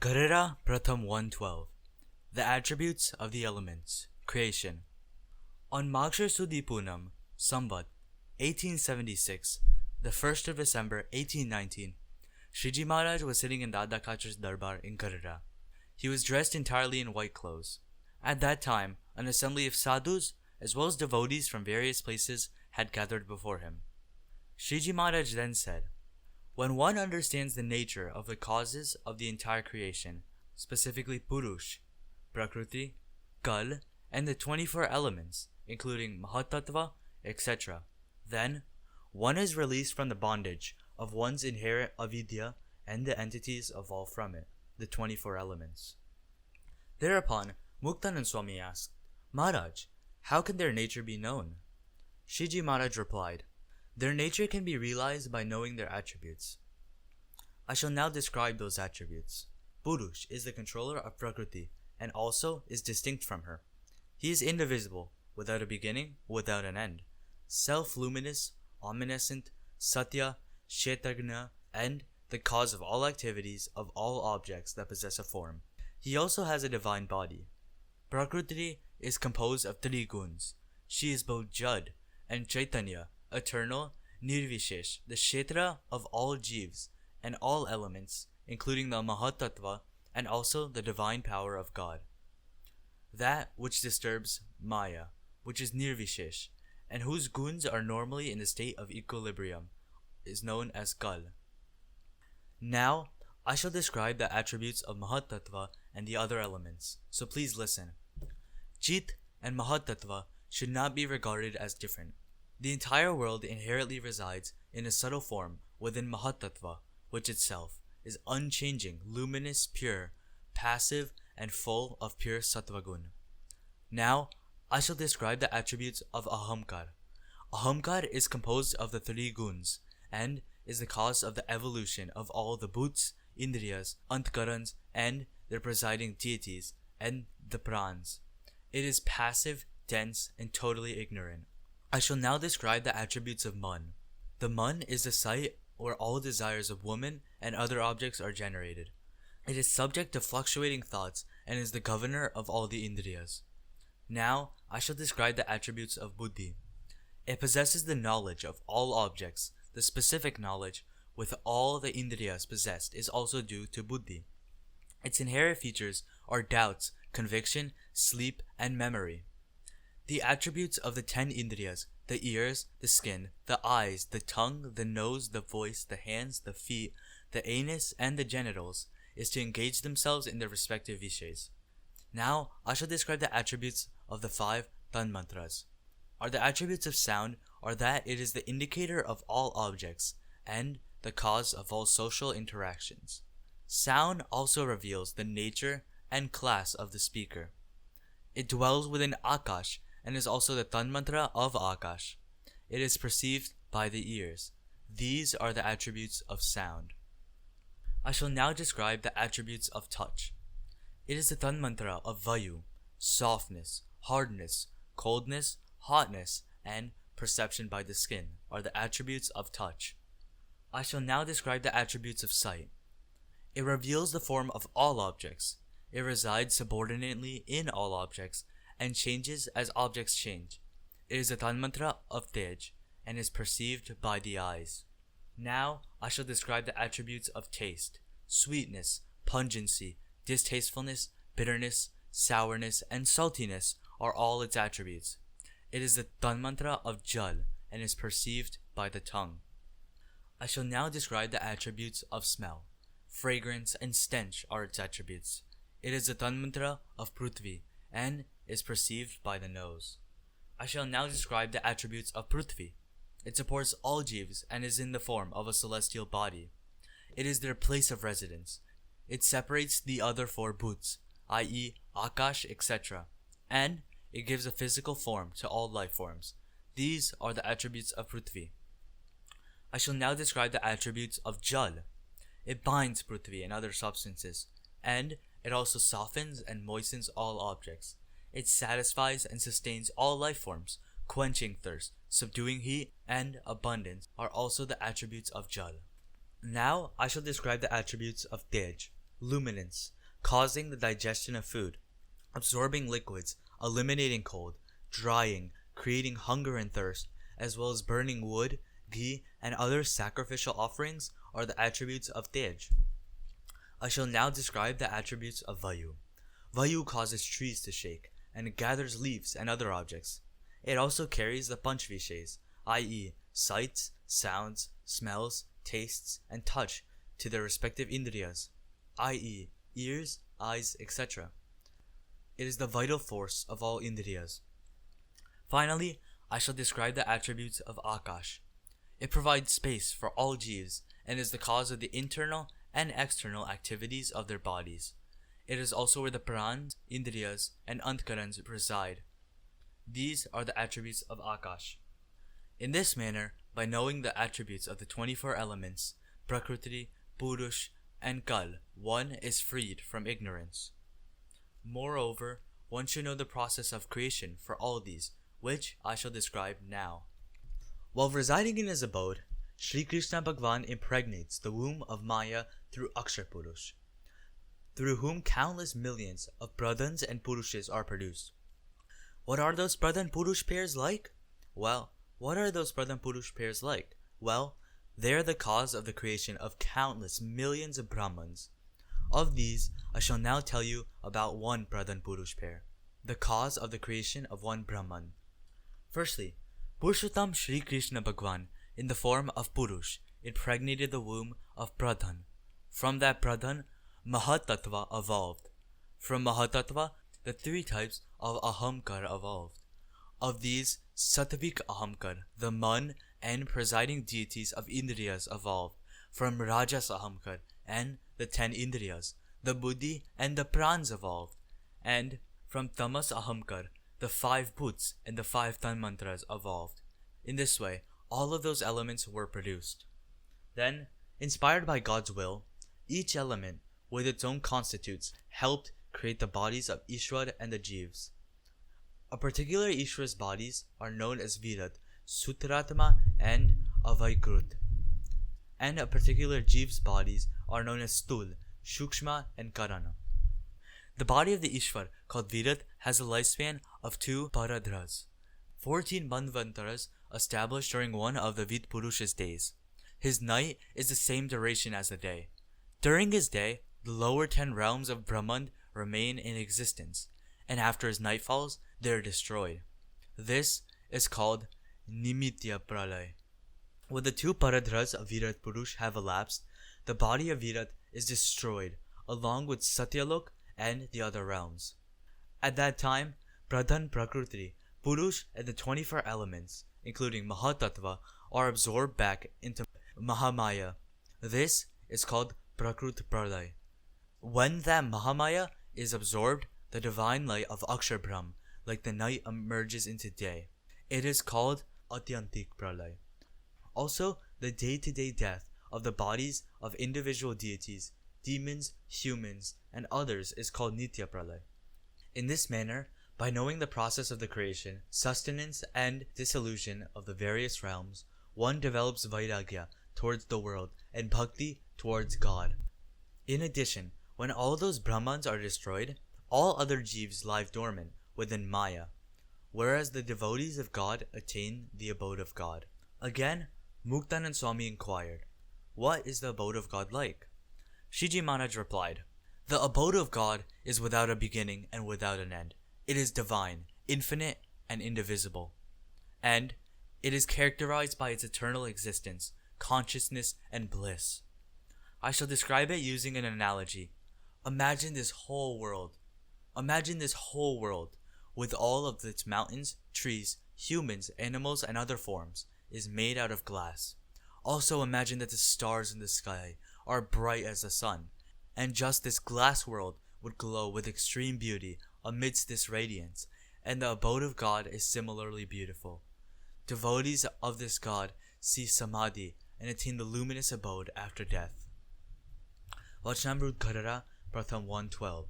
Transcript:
Gadhadā Pratham 112. The Attributes of the Elements. Creation. On Māgshar sudi Punam, Samvat, 1876, the 1st of December 1819, Shriji Mahārāj was sitting in Dādā Khāchar's darbār in Gadhadā. He was dressed entirely in white clothes. At that time, an assembly of sādhus, as well as devotees from various places, had gathered before him. Shriji Mahārāj then said, "When one understands the nature of the causes of the entire creation, specifically Purush, Prakruti, Kal, and the 24 elements, including mahattattva, etc., then one is released from the bondage of one's inherent avidyā and the entities evolved from it, the 24 elements." Thereupon, Muktānand Swāmi asked, "Mahārāj, how can their nature be known?" Shriji Mahārāj replied, "Their nature can be realized by knowing their attributes. I shall now describe those attributes. Purush is the controller of Prakruti and also is distinct from her. He is indivisible, without a beginning, without an end, self-luminous, omniscient, satya, kshetragna, and the cause of all activities of all objects that possess a form. He also has a divine body. Prakruti is composed of three guns. She is both Jad and Chaitanya, eternal, nirvishesh, the kshetra of all jivs and all elements, including the mahattattva and also the divine power of God. That which disturbs Maya, which is nirvishesh, and whose guns are normally in the state of equilibrium, is known as Kal. Now, I shall describe the attributes of mahattattva and the other elements, so please listen. Chit and mahattattva should not be regarded as different. The entire world inherently resides in a subtle form within mahattattva, which itself is unchanging, luminous, pure, passive, and full of pure sattva-gun. Now, I shall describe the attributes of ahamkar. Ahamkar is composed of the three guns and is the cause of the evolution of all the bhuts, indriyas, antkarans, and their presiding deities, and the prans. It is passive, dense, and totally ignorant. I shall now describe the attributes of man. The man is the site where all desires of woman and other objects are generated. It is subject to fluctuating thoughts and is the governor of all the indriyas. Now, I shall describe the attributes of buddhi. It possesses the knowledge of all objects. The specific knowledge with all the indriyas possessed is also due to buddhi. Its inherent features are doubts, conviction, sleep, and memory. The attributes of the 10 indriyas, the ears, the skin, the eyes, the tongue, the nose, the voice, the hands, the feet, the anus, and the genitals, is to engage themselves in their respective vishays. Now, I shall describe the attributes of the 5 tanmantras. The attributes of sound are that it is the indicator of all objects, and the cause of all social interactions. Sound also reveals the nature and class of the speaker. It dwells within Akash and is also the tanmantra of Akash. It is perceived by the ears. These are the attributes of sound. I shall now describe the attributes of touch. It is the tanmantra of Vayu, softness, hardness, coldness, hotness, and perception by the skin are the attributes of touch. I shall now describe the attributes of sight. It reveals the form of all objects. It resides subordinately in all objects and changes as objects change. It is a tanmantra of Tej and is perceived by the eyes. Now I shall describe the attributes of taste. Sweetness, pungency, distastefulness, bitterness, sourness, and saltiness are all its attributes. It is the tanmantra of Jal and is perceived by the tongue. I shall now describe the attributes of smell. Fragrance and stench are its attributes. It is the tanmantra of Prithvi and is perceived by the nose. I shall now describe the attributes of Prithvi. It supports all jivs and is in the form of a celestial body. It is their place of residence. It separates the other 4 bhuts, i.e. Akash, etc., and it gives a physical form to all life forms. These are the attributes of Prithvi. I shall now describe the attributes of Jal. It binds Prithvi and other substances, and it also softens and moistens all objects. It satisfies and sustains all life forms. Quenching thirst, subduing heat, and abundance are also the attributes of Jal. Now I shall describe the attributes of Tej. luminance, causing the digestion of food, absorbing liquids, eliminating cold, drying, creating hunger and thirst, as well as burning wood, ghee, and other sacrificial offerings are the attributes of Tej. I shall now describe the attributes of Vayu. Vayu causes trees to shake, and it gathers leaves and other objects. It also carries the panchvishes, i.e., sights, sounds, smells, tastes, and touch to their respective indriyas, i.e., ears, eyes, etc. It is the vital force of all indriyas. Finally, I shall describe the attributes of Akash. It provides space for all jivs and is the cause of the internal and external activities of their bodies. It is also where the prans, indriyas, and antkarans reside. These are the attributes of Akash. In this manner, by knowing the attributes of the 24 elements, Prakruti, Purush, and Kal, one is freed from ignorance. Moreover, one should know the process of creation for all these, which I shall describe now. While residing in his abode, Sri Krishna Bhagwan impregnates the womb of Maya through Akshar Purush, through whom countless millions of Pradhans and Purushes are produced. What are those Pradhan Purush pairs like? Well, they are the cause of the creation of countless millions of Brahmans. Of these, I shall now tell you about one Pradhan Purush pair, the cause of the creation of one Brahman. Firstly, Purushottam Sri Krishna Bhagwan, in the form of Purush, impregnated the womb of Pradhan. From that Pradhan, mahattattva evolved. From mahattattva, the three types of ahamkar evolved. Of these, Sattvik Ahamkar, the man and presiding deities of Indriyas evolved. From Rajas Ahamkar and the 10 Indriyas, the Buddhi and the Prans evolved. And from Tamas Ahamkar, the 5 Bhuts and the 5 Tanmantras evolved. In this way, all of those elements were produced. Then, inspired by God's will, each element, with its own constitutes, helped create the bodies of Ishwar and the Jivs. A particular Ishwar's bodies are known as Virat, Sutratma, and Avaikrut. And a particular Jiv's bodies are known as Stul, Shukshma, and Karana. The body of the Ishwar, called Virat, has a lifespan of 2 paradras, 14 manvantaras established during one of the Vid Purusha's days. His night is the same duration as the day. During his day, the lower 10 realms of Brahman remain in existence, and after his night falls, they are destroyed. This is called Nimitya Pralay. When the 2 paradras of Virat Purush have elapsed, the body of Virat is destroyed, along with Satyalok and the other realms. At that time, Pradhan Prakruti, Purush, and the 24 elements, including mahattattva, are absorbed back into Mahamaya. This is called Prakrut Pralay. When that Mahamaya is absorbed, the divine light of Akshar Brahm, like the night, emerges into day. It is called Atyantik Pralay. Also, the day-to-day death of the bodies of individual deities, demons, humans, and others is called Nitya Pralay. In this manner, by knowing the process of the creation, sustenance, and dissolution of the various realms, one develops vairagya towards the world and bhakti towards God. In addition, when all those Brahmans are destroyed, all other jivs lie dormant within Maya, whereas the devotees of God attain the abode of God. Again, Muktānand Swāmi inquired, "What is the abode of God like?" Shriji Mahārāj replied, "The abode of God is without a beginning and without an end. It is divine, infinite, and indivisible. And it is characterized by its eternal existence, consciousness, and bliss." I shall describe it using an analogy. Imagine this whole world with all of its mountains, trees, humans, animals, and other forms is made out of glass. Also imagine that the stars in the sky are bright as the sun, and just this glass world would glow with extreme beauty amidst this radiance, and the abode of God is similarly beautiful. Devotees of this God see samadhi and attain the luminous abode after death. Vachnamrut Ghadhadā, Pratham 112.